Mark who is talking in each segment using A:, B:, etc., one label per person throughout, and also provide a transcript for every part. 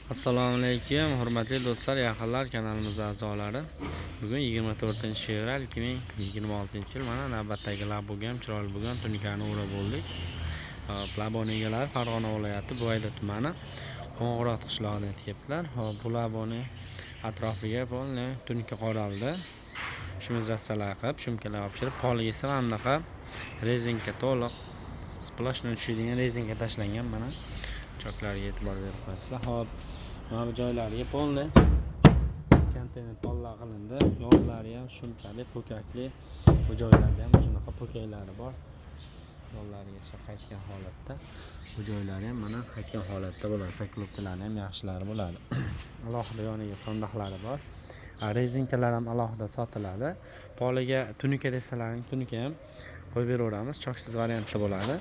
A: Assalomu alaykum, hurmatli do'stlar, yaqinlar, kanalimiz a'zolari. Bugun 24-fevral 2026-yil. Mana navbatdagi labogam chiroyli bo'lgan tunikani o'rab bo'ldik. Labon egalari Farg'ona viloyati Buvayda tumani Qo'ng'irot qishlog'idan kelibdilar. Bu laboni atrofiga bo'lni tunika qoraldi. Shuni zassalar qilib, shumkalar olib chiqib, poliga esa mana bunaqa rezinka to'liq splashni tushadigan rezinka tashlangan. Mana choklariga e'tibor berib qo'yasizlar. Hop, mana bu joylariga polni konteyner pollar qilindi. Yo'llari ham shumkali, po'kakli. Bu joylarda ham shunaqa po'kaklari bor. Yo'llarigacha qaytgan holatda. Bu joylari ham mana qaytgan holatda bo'ladi. Saklopkalari ham yaxshilari bo'ladi. Alohida yoniga sondoqlari bor. Rezinkalar ham alohida sotiladi. Poliga tunika desalaring, tunika ham qo'yib beraveramiz. Choksiz variantda bo'ladi.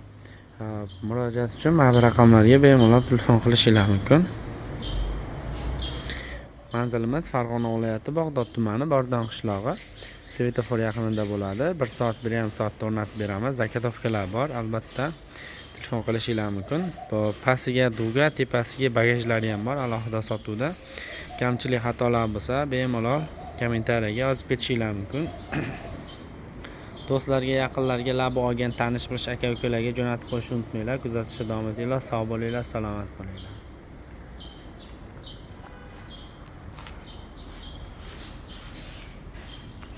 A: Murojaat uchun mana bu raqamlarga bemalol telefon qilishingiz mumkin. Manzilimiz Farg'ona viloyati Bog'dod tumani Bordon qishlog'i. Svetofor yaqinida bo'ladi. 1 soat, 1,5 soatda o'rnatib beramiz. Zakotovkalar bor, albatta. Telefon qilishingiz mumkin. Bu pastiga duga, tepasiga bagajlari ham bor, alohida sotuvda. Kamchilik xatolar bo'lsa, bemalol kommentariyaga yozib ketishingiz mumkin. Do'stlarga, yaqinlarga labo olgan tanish-bilish aka-ukalarga jo'natib qo'yishni unutmanglar. Kuzatishda davom etinglar. Sog' bo'linglar, salomat bo'linglar.